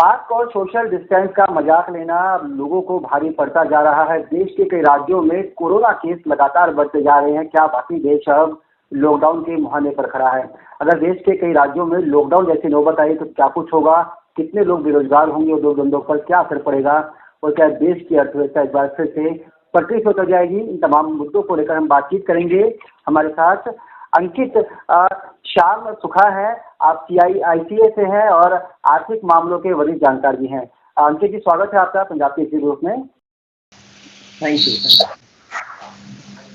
Mask और social distance का मजाक लेना लोगों को भारी पड़ता जा रहा है। देश के कई राज्यों में कोरोना केस लगातार बढ़ते जा रहे हैं। क्या बाकी देश अब लॉकडाउन के मुहाने पर खड़ा है? अगर देश के कई राज्यों में लॉकडाउन जैसी नौबत आई तो क्या कुछ होगा? कितने लोग बेरोजगार होंगे? उद्योग धंधों पर क्या असर पड़ेगा? और क्या देश की अर्थव्यवस्था एक बार फिर से पटरी से उतर जाएगी? इन तमाम मुद्दों को लेकर हम बातचीत करेंगे। हमारे साथ अंकित श्याम सुखा है, आप CICA से हैं और आर्थिक मामलों के वरिष्ठ जानकार भी हैं। अंकित जी, स्वागत है आपका पंजाब केसरी ग्रुप में। Thank you.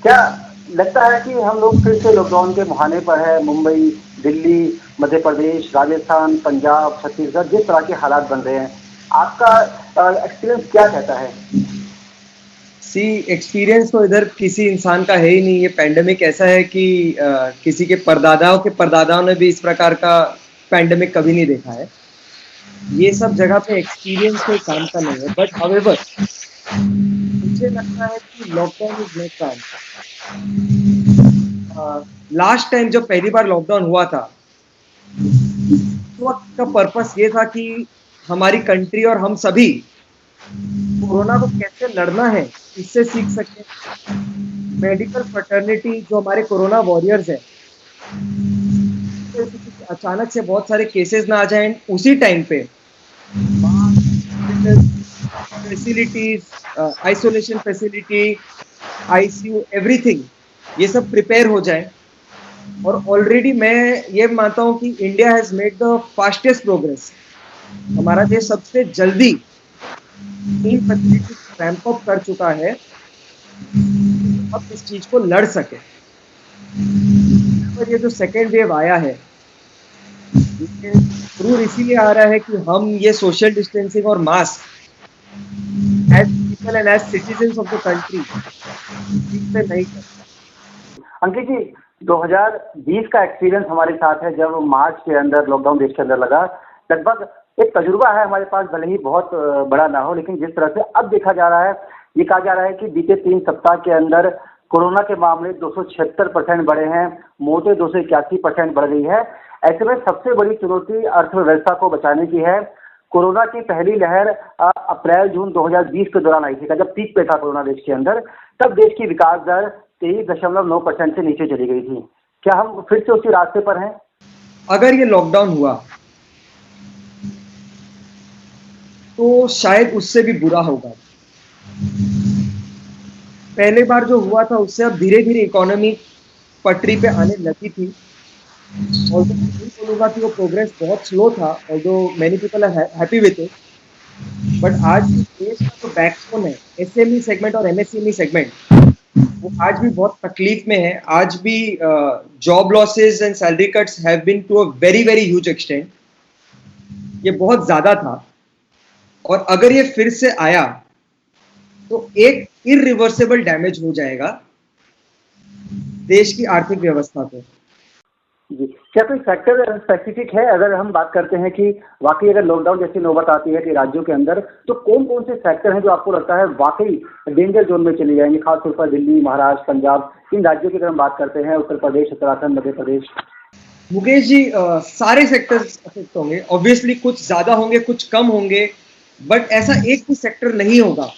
क्या लगता है कि हम लोग फिर से लॉकडाउन के मुहाने पर है? मुंबई, दिल्ली, मध्य प्रदेश, राजस्थान, पंजाब, छत्तीसगढ़, जिस तरह के हालात बन रहे हैं, आपका एक्सपीरियंस क्या कहता है? एक्सपीरियंस तो इधर किसी इंसान का है ही नहीं। ये पैंडेमिक ऐसा है कि किसी के परदादाओं ने भी इस प्रकार का पैंडेमिक कभी नहीं देखा है। ये सब जगह पे एक्सपीरियंस कोई काम का नहीं है। बट हाउएवर मुझे लगता है कि lockdown is not time. Last time जब पहली बार लॉकडाउन हुआ था उस वक्त का पर्पस ये था कि हमारी कंट्री और हम सभी कोरोना को कैसे लड़ना है इससे सीख सके। मेडिकल फ्रेटर्निटी जो हमारे कोरोना वॉरियर्स है, अचानक से बहुत सारे केसेस ना आ जाएं उसी टाइम पे facilities, isolation facility, ICU, everything ये सब प्रिपेयर हो जाए। और ऑलरेडी मैं ये मानता हूँ कि India has made the fastest progress. हमारा देश सबसे जल्दी इन फैसिलिटीज रैंप अप कर चुका है अब इस चीज को लड़ सके। पर ये जो सेकेंड वेव आया है जरूर इसीलिए आ रहा है कि हम ये सोशल डिस्टेंसिंग और mask as people and as citizens of the country से नहीं कर। अंकित जी, 2020 का एक्सपीरियंस हमारे साथ है, जब मार्च के अंदर लॉकडाउन देश के अंदर लगा। लगभग एक तजुर्बा है हमारे पास, भले ही बहुत बड़ा ना हो, लेकिन जिस तरह से अब देखा जा रहा है, ये कहा जा रहा है कि बीते 3 सप्ताह के अंदर कोरोना के मामले 276% बढ़े हैं, मौतें 281% बढ़ गई है। ऐसे में सबसे बड़ी चुनौती अर्थव्यवस्था को बचाने की है। कोरोना की पहली लहर अप्रैल-जून 2020 के दौरान आई थी, जब पीक पे था कोरोना देश के अंदर। तब देश की विकास दर 23.9% से नीचे चली गई थी। क्या हम फिर से उसी रास्ते पर हैं? अगर ये लॉकडाउन हुआ तो शायद उससे भी बुरा होगा। पहले बार जो हुआ था उससे अब धीरे धीरे इकोनॉमी पटरी पे आने लगी थी। और तो मैं नहीं बोलूँगा कि वो प्रोग्रेस बहुत स्लो था, although many people are happy with it. But आज भी देश का जो बैकबोन है, SME सेगमेंट और MSME सेगमेंट, वो आज भी बहुत तकलीफ में है। आज भी job losses and salary cuts have been to a very very huge extent. ये बहुत ज्यादा था और अगर ये फिर से आया तो एक इरिवर्सिबल डैमेज हो जाएगा देश की आर्थिक व्यवस्था को। जी, क्या कोई सेक्टर स्पेसिफिक है? अगर हम बात करते हैं कि वाकई अगर लॉकडाउन जैसी नौबत आती है कि राज्यों के अंदर, तो कौन कौन से सेक्टर हैं जो आपको लगता है वाकई डेंजर जोन में चले जाएंगे, खासतौर पर दिल्ली, महाराष्ट्र, पंजाब, इन राज्यों की अगर हम बात करते हैं, उत्तर प्रदेश, उत्तराखंड, मध्य प्रदेश? मुकेश जी, सारे सेक्टर्स अफेक्ट होंगे। ऑब्वियसली कुछ ज्यादा होंगे, कुछ कम होंगे, बट ऐसा एक भी सेक्टर नहीं होगा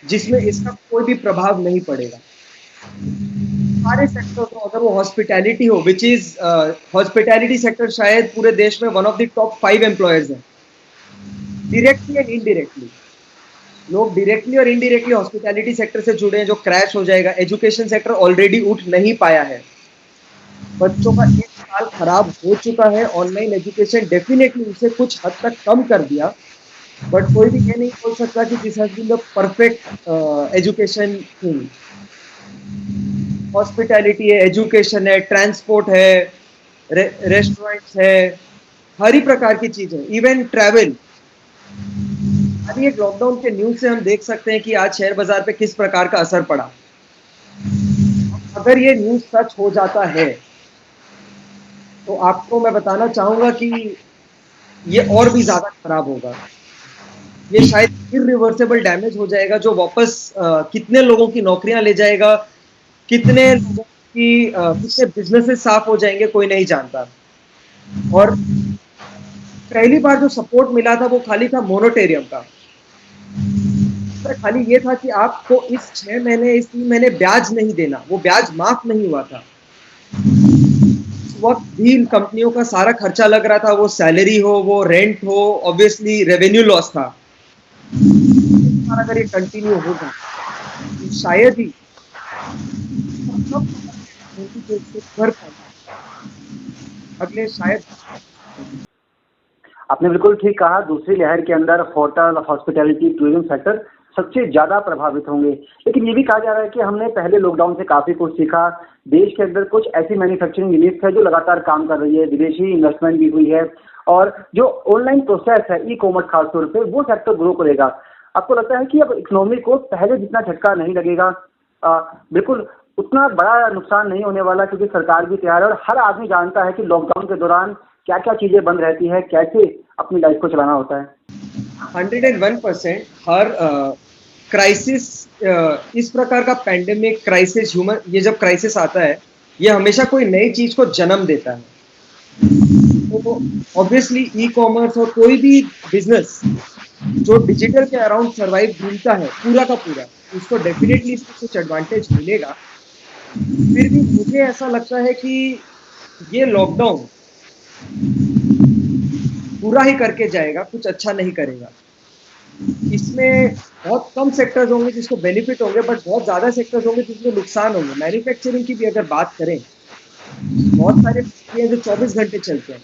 जिसमें इसका कोई भी प्रभाव नहीं पड़ेगा। सारे सेक्टर को, अगर वो हॉस्पिटैलिटी हो, विच इज हॉस्पिटैलिटी सेक्टर शायद पूरे देश में one of the top 5 employers है, डायरेक्टली एंड इनडायरेक्टली। लोग डायरेक्टली और इनडायरेक्टली हॉस्पिटैलिटी सेक्टर से जुड़े हैं, जो क्रैश हो जाएगा। एजुकेशन सेक्टर ऑलरेडी उठ नहीं पाया है, बच्चों का 1 साल खराब हो चुका है। ऑनलाइन एजुकेशन डेफिनेटली उसे कुछ हद तक कम कर दिया, बट कोई भी ये नहीं बोल सकता कि this has been the perfect education thing. Hospitality है, एजुकेशन है, ट्रांसपोर्ट है, रेस्टोरेंट्स है, हर ही प्रकार की चीज है, इवन ट्रैवल। अभी एक लॉकडाउन के न्यूज से हम देख सकते हैं कि आज शेयर बाजार पे किस प्रकार का असर पड़ा। अगर ये न्यूज सच हो जाता है तो आपको मैं बताना चाहूंगा कि ये और भी ज्यादा खराब होगा। ये शायद इरिवर्सिबल डैमेज हो जाएगा, जो वापस कितने लोगों की नौकरियां ले जाएगा, कितने लोगों की कितने बिजनेसेस साफ हो जाएंगे, कोई नहीं जानता। और पहली बार जो सपोर्ट मिला था वो खाली था मोनेटेरियम का। सर खाली ये था कि आपको इस 6 महीने इस 3 महीने ब्याज नहीं देना, वो ब्याज माफ नहीं हुआ था। उस वक्त भी कंपनियों का सारा खर्चा लग रहा था, वो सैलरी हो, वो रेंट हो, ऑब्वियसली रेवेन्यू लॉस था। और अगर ये कंटिन्यू होगा तो शायद ही सब कर पाएंगे अगले शायद। आपने बिल्कुल ठीक कहा, दूसरी लहर के अंदर होटल, हॉस्पिटैलिटी, टूरिज्म सेक्टर सबसे ज़्यादा प्रभावित होंगे। लेकिन ये भी कहा जा रहा है कि हमने पहले लॉकडाउन से काफ़ी कुछ सीखा। देश के अंदर कुछ ऐसी मैन्युफैक्चरिंग यूनिट्स है जो लगातार काम कर रही है, विदेशी इन्वेस्टमेंट भी हुई है और जो ऑनलाइन प्रोसेस है, ई-कॉमर्स खास तौर पे, वो सेक्टर ग्रो करेगा। आपको लगता है कि अब इकोनॉमी को पहले जितना झटका नहीं लगेगा? बिल्कुल उतना बड़ा नुकसान नहीं होने वाला क्योंकि सरकार भी तैयार है और हर आदमी जानता है कि लॉकडाउन के दौरान क्या-क्या चीज़ें बंद रहती है, कैसे अपनी लाइफ को चलाना होता है। 101% हर क्राइसिस, इस प्रकार का पैंडेमिक क्राइसिस, ह्यूमन, ये जब क्राइसिस आता है ये हमेशा कोई नई चीज को जन्म देता है। तो ऑब्वियसली ई कॉमर्स और कोई भी बिजनेस जो डिजिटल के अराउंड सर्वाइव ढूंढता है पूरा का पूरा, उसको डेफिनेटली इसमें कुछ एडवांटेज मिलेगा। फिर भी मुझे ऐसा लगता है कि ये लॉकडाउन बुरा ही करके जाएगा, कुछ अच्छा नहीं करेगा। इसमें बहुत कम सेक्टर्स होंगे जिसको बेनिफिट होंगे, बट बहुत ज्यादा सेक्टर्स होंगे जिसमें नुकसान होंगे। मैन्युफैक्चरिंग की भी अगर बात करें, बहुत सारे फैक्ट्री हैं जो 24 घंटे चलते हैं।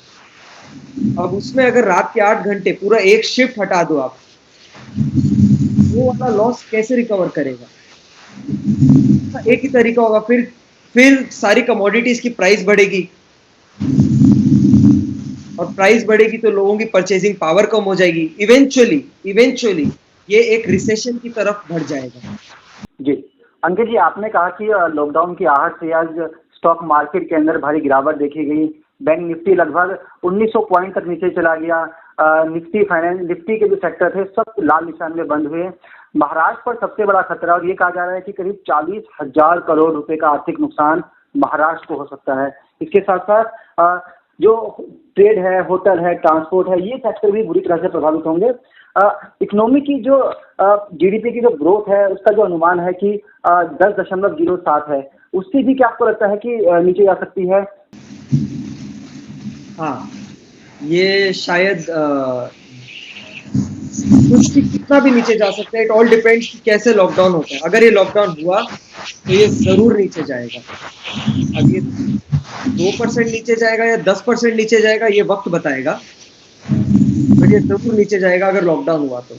अब उसमें अगर रात के 8 घंटे पूरा एक शिफ्ट हटा दो आप, वो वाला लॉस कैसे रिकवर करेगा? एक ही तरीका होगा, फिर सारी कमोडिटीज की प्राइस बढ़ेगी और प्राइस बढ़ेगी तो लोगों की परचेजिंग पावर कम हो जाएगी। इवेंचुअली ये एक रिसेशन की तरफ बढ़ जाएगा। जी, अंकित जी, आपने कहा कि लॉकडाउन की आहट से आज स्टॉक मार्केट के अंदर भारी गिरावट देखी गई। बैंक निफ्टी लगभग 1900 पॉइंट तक नीचे चला गया। निफ्टी के जो सेक्टर थे सब लाल निशान में बंद हुए। महाराष्ट्र पर सबसे बड़ा खतरा, और ये कहा जा रहा है कि करीब 40,000 करोड़ रुपए का आर्थिक नुकसान महाराष्ट्र को हो सकता है। इसके साथ साथ जो ट्रेड है, होटल है, ट्रांसपोर्ट है, ये सेक्टर भी बुरी तरह से प्रभावित होंगे। इकोनॉमी की जो जीडीपी की जो ग्रोथ है उसका जो अनुमान है कि 10.07 है, उससे भी क्या आपको लगता है कि नीचे जा सकती है? हाँ, ये शायद कुछ भी कितना भी नीचे जा सकता है। इट ऑल डिपेंड्स कि कैसे लॉकडाउन होता है। अगर ये लॉकडाउन हुआ तो ये जरूर नीचे जाएगा। अब ये 2% नीचे जाएगा या 10% नीचे जाएगा ये वक्त बताएगा, पर ये जरूर नीचे जाएगा अगर लॉकडाउन हुआ तो।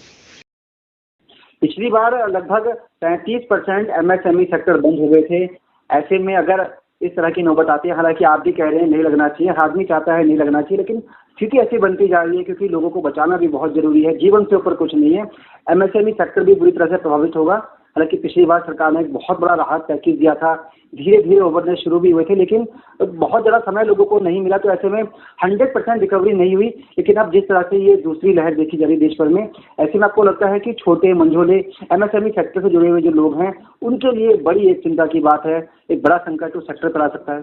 पिछली बार लगभग 35% एमएसएमई सेक्टर बंद हुए थे। ऐसे में अगर इस तरह की नौबत आती है, हालांकि आप भी कह रहे हैं नहीं लगना चाहिए, हर आदमी चाहता है नहीं लगना चाहिए, लेकिन स्थिति ऐसी बनती जा रही है क्योंकि लोगों को बचाना भी बहुत जरूरी है, जीवन से ऊपर कुछ नहीं है। एमएसएमई सेक्टर भी बुरी तरह से प्रभावित होगा। हालांकि पिछली बार सरकार ने एक बहुत बड़ा राहत पैकेज दिया था, धीरे धीरे उभरने शुरू भी हुए थे, लेकिन बहुत ज़्यादा समय लोगों को नहीं मिला, तो ऐसे में 100% रिकवरी नहीं हुई। लेकिन अब जिस तरह से ये दूसरी लहर देखी जा रही है देश भर में, ऐसे में आपको लगता है कि छोटे मंझोले एमएसएमई सेक्टर से जुड़े हुए जो लोग हैं उनके लिए बड़ी एक चिंता की बात है, एक बड़ा संकट उस सेक्टर पर आ सकता है?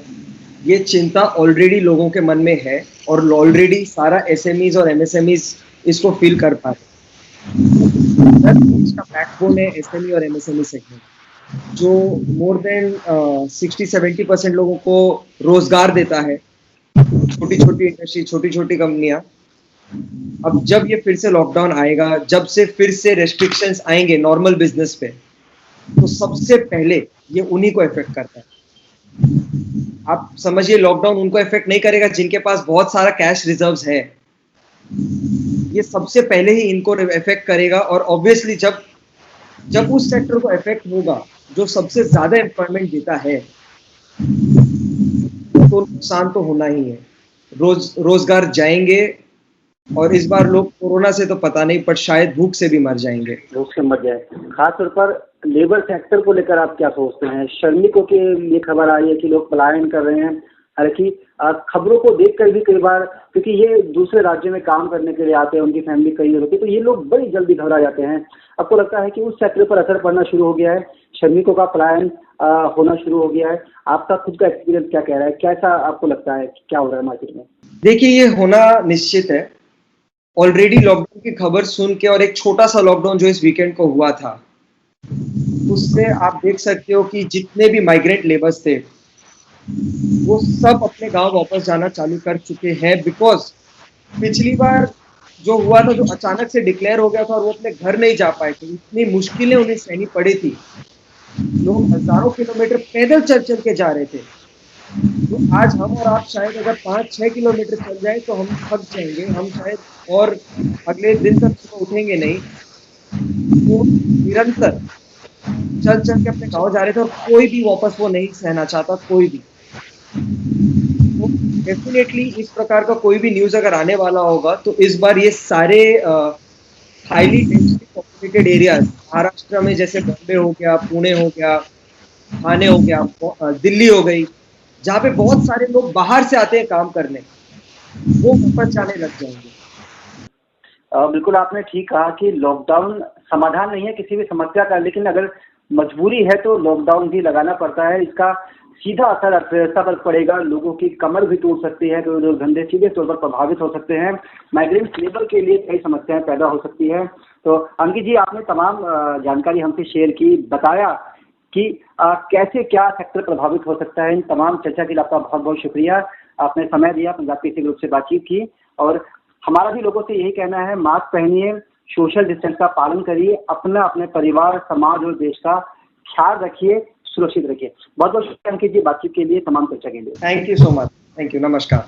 ये चिंता ऑलरेडी लोगों के मन में है और ऑलरेडी सारा एसएमईज और एमएसएमईज इसको फील कर पा रहे हैं। इसका बैकबोन है एसएमई और एमएसएमई सेगमेंट, जो मोर देन 60-70% लोगों को रोजगार देता है। छोटी छोटी इंडस्ट्री, छोटी छोटी कंपनियां। अब जब ये फिर से लॉकडाउन आएगा, जब से फिर से रेस्ट्रिक्शंस आएंगे नॉर्मल बिजनेस पे, तो सबसे पहले ये उन्हीं को इफेक्ट करता है। आप समझिए, लॉकडाउन उनको इफेक्ट नहीं करेगा जिनके पास बहुत सारा कैश रिजर्व्स है। ये सबसे पहले ही इनको इफेक्ट करेगा और ऑब्वियसली जब उस सेक्टर को इफेक्ट होगा जो सबसे ज्यादा एम्प्लॉयमेंट देता है, तो नुकसान तो होना ही है। रोजगार जाएंगे और इस बार लोग कोरोना से तो पता नहीं, पर शायद भूख से भी मर जाएंगे। भूख से मर जाए। खासतौर पर लेबर सेक्टर को लेकर आप क्या सोचते हैं? श्रमिकों के लिए खबर आई है कि लोग पलायन कर रहे हैं। हालांकि खबरों को देखकर भी कई बार, क्योंकि ये दूसरे राज्यों में काम करने के लिए आते हैं, उनकी फैमिली कहीं होती है, तो ये लोग बड़ी जल्दी घबरा जाते हैं। आपको लगता है कि उस सेक्टर पर असर पड़ना शुरू हो गया है, श्रमिकों का पलायन होना शुरू हो गया है? आपका खुद का एक्सपीरियंस क्या कह रहा है? कैसा आपको लगता है क्या हो रहा है मार्केट में? देखिए, ये होना निश्चित है। ऑलरेडी लॉकडाउन की खबर सुन के, और एक छोटा सा लॉकडाउन जो इस वीकेंड को हुआ था, उससे आप देख सकते हो कि जितने भी माइग्रेंट लेबर्स थे वो सब अपने गांव वापस जाना चालू कर चुके हैं, बिकॉज पिछली बार जो हुआ था, जो अचानक से डिक्लेयर हो गया था और वो अपने घर नहीं जा पाए थे, इतनी मुश्किलें उन्हें सहनी पड़ी थी। लोग हजारों किलोमीटर पैदल चल चल के जा रहे थे। तो आज हम और आप शायद अगर 5-6 किलोमीटर चल जाए तो हम थक जाएंगे, हम शायद और अगले दिन तक सुबह उठेंगे नहीं। वो निरंतर चल चल के अपने गांव जा रहे थे और कोई भी वापस वो नहीं सहना चाहता, कोई भी। तो डेफिनेटली इस प्रकार का कोई भी न्यूज अगर आने वाला होगा तो इस बार ये सारे highly densely populated areas, Maharashtra में जैसे बॉम्बे हो गया, पुणे हो गया, ठाणे हो गया, दिल्ली हो गई, जहाँ पे बहुत सारे लोग बाहर से आते हैं काम करने, वो वापस जाने लग जाएंगे। बिल्कुल आपने ठीक कहा कि लॉकडाउन समाधान नहीं है किसी भी समस्या का, लेकिन अगर मजबूरी है तो लॉकडाउन भी लगाना पड़ता है। इसका सीधा असर अर्थव्यवस्था पर पड़ेगा, लोगों की कमर भी टूट सकती है, कोई लोग धंधे सीधे तौर पर प्रभावित हो सकते हैं, माइग्रेंट लेबर के लिए कई समस्याएं पैदा हो सकती है। तो अंकित जी, आपने तमाम जानकारी हमसे शेयर की, बताया कि कैसे क्या सेक्टर प्रभावित हो सकता है। इन तमाम चर्चा के लिए आपका बहुत बहुत शुक्रिया। आपने समय दिया, पंजाब केसरी ग्रुप से बातचीत की, और हमारा भी लोगों से यही कहना है, मास्क पहनिए, सोशल डिस्टेंस का पालन करिए, अपना, अपने परिवार, समाज और देश का ख्याल रखिए, सुरक्षित रखिए। बहुत बहुत शुक्रिया अंकित जी बातचीत के लिए, तमाम चर्चा के लिए। Thank you so much. Thank you. नमस्कार।